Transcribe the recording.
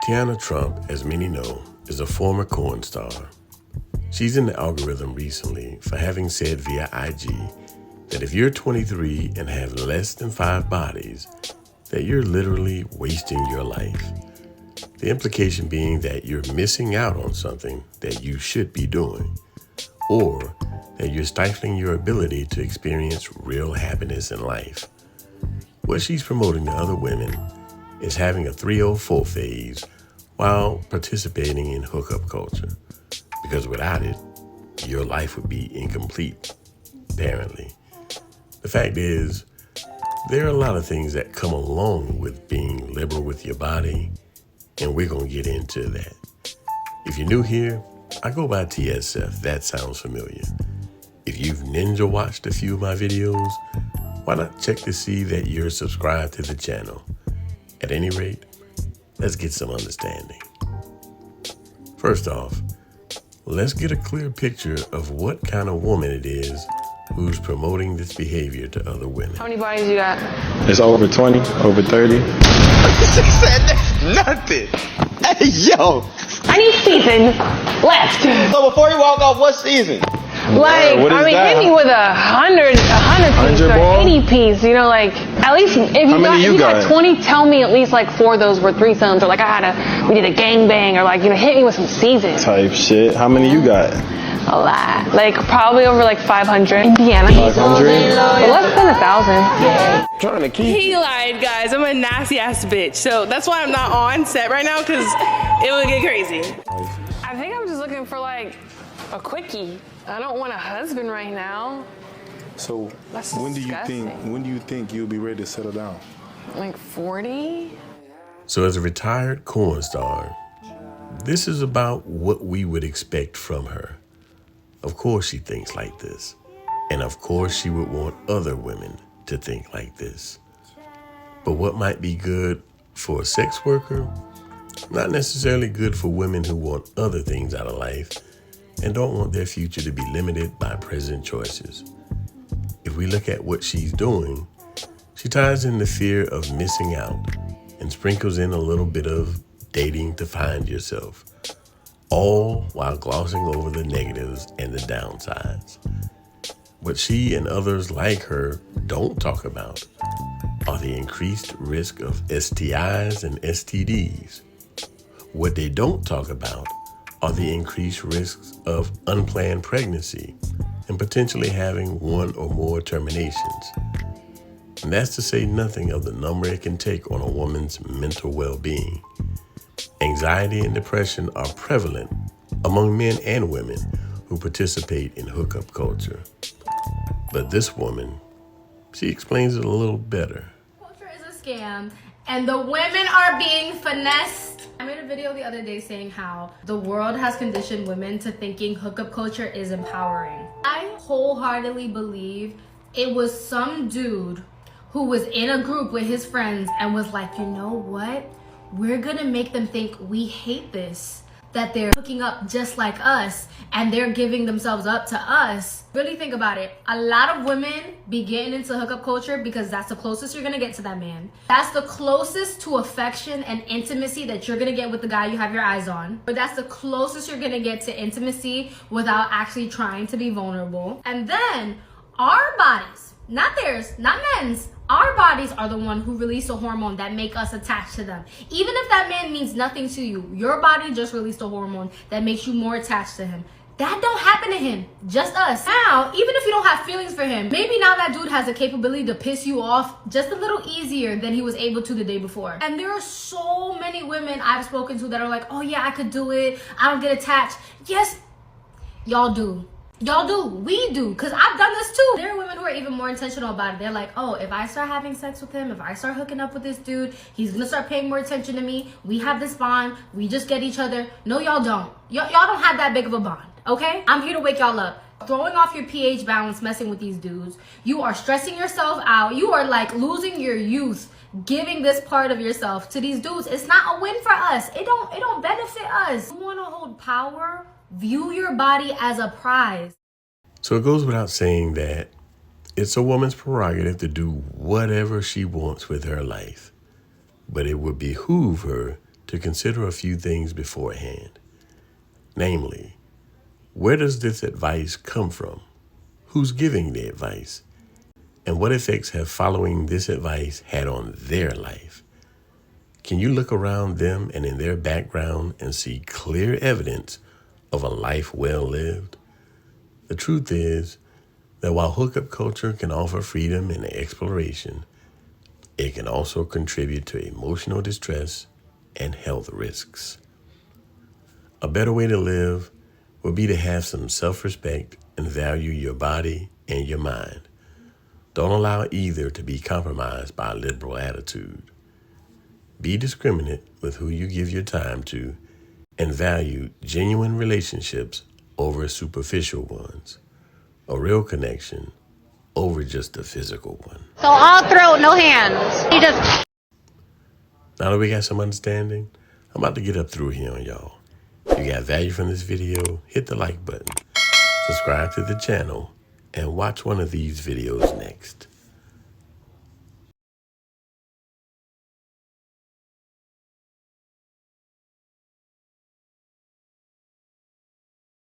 Teanna Trump, as many know, is a former porn star. She's in the algorithm recently for having said via IG that if you're 23 and have less than 5 bodies, that you're literally wasting your life. The implication being that you're missing out on something that you should be doing, or that you're stifling your ability to experience real happiness in life. What she's promoting to other women is having a 304 phase while participating in hookup culture, because without it, your life would be incomplete, apparently. The fact is, there are a lot of things that come along with being liberal with your body, and we're going to get into that. If you're new here, I go by TSF, that sounds familiar. If you've ninja watched a few of my videos, why not check to see that you're subscribed to the channel? At any rate, let's get some understanding. First off, let's get a clear picture of what kind of woman it is who's promoting this behavior to other women. How many bodies you got? It's over 20, over 30. She said that's nothing. Hey, yo. I need season left. So before you walk off, what season? Like, what is I mean, that? hit me with 100 piece or ball? 80 piece, you know, like, at least, if you got 20, tell me at least like 4 of those were threesomes, or like we did a gangbang, or like, you know, hit me with some season. Type shit. How many you got? A lot. Like, probably over like 500. Indiana. 500? Less than 1,000. Trying to keep. He lied, guys. I'm a nasty ass bitch. So that's why I'm not on set right now, because it would get crazy. I think I'm just looking for like a quickie. I don't want a husband right now. So That's when do disgusting. you think you'll be ready to settle down? Like 40? So as a retired porn star, this is about what we would expect from her. Of course she thinks like this. And of course she would want other women to think like this. But what might be good for a sex worker, not necessarily good for women who want other things out of life and don't want their future to be limited by present choices. If we look at what she's doing, she ties in the fear of missing out and sprinkles in a little bit of dating to find yourself, all while glossing over the negatives and the downsides. What she and others like her don't talk about are the increased risk of STIs and STDs. What they don't talk about are the increased risks of unplanned pregnancy and potentially having 1 or more terminations. And that's to say nothing of the number it can take on a woman's mental well-being. Anxiety and depression are prevalent among men and women who participate in hookup culture. But this woman, she explains it a little better. Culture is a scam, and the women are being finessed. I made a video the other day saying how the world has conditioned women to thinking hookup culture is empowering. I wholeheartedly believe it was some dude who was in a group with his friends and was like, you know what? We're gonna make them think we hate this, that they're hooking up just like us and they're giving themselves up to us. Really think about it. A lot of women be getting into hookup culture because that's the closest you're gonna get to that man. That's the closest to affection and intimacy that you're gonna get with the guy you have your eyes on. But that's the closest you're gonna get to intimacy without actually trying to be vulnerable. And then our bodies, not theirs, not men's, our bodies are the one who release a hormone that make us attached to them. Even if that man means nothing to you, your body just released a hormone that makes you more attached to him. That don't happen to him, just us. Now, even if you don't have feelings for him, maybe now that dude has the capability to piss you off just a little easier than he was able to the day before. And there are so many women I've spoken to that are like, oh yeah, I could do it. I don't get attached. Yes, y'all do. Y'all do. We do. Because I've done this too. There are women who are even more intentional about it. They're like, oh, if I start having sex with him, if I start hooking up with this dude, he's going to start paying more attention to me. We have this bond. We just get each other. No, y'all don't. Y'all don't have that big of a bond. Okay? I'm here to wake y'all up. Throwing off your pH balance, messing with these dudes. You are stressing yourself out. You are like losing your youth, giving this part of yourself to these dudes. It's not a win for us. It don't benefit us. You want to hold power? View your body as a prize. So it goes without saying that it's a woman's prerogative to do whatever she wants with her life, but it would behoove her to to consider a few things beforehand. Namely, where does this advice come from? Who's giving the advice? And what effects have following this advice had on their life? Can you look around them and in their background and see clear evidence of a life well lived? The truth is that while hookup culture can offer freedom and exploration, it can also contribute to emotional distress and health risks. A better way to live would be to have some self-respect and value your body and your mind. Don't allow either to be compromised by a liberal attitude. Be discriminate with who you give your time to and value genuine relationships over superficial ones. A real connection over just a physical one. So all throat, no hands. You just... Now that we got some understanding, I'm about to get up through here on y'all. If you got value from this video, hit the like button, subscribe to the channel, and watch one of these videos next.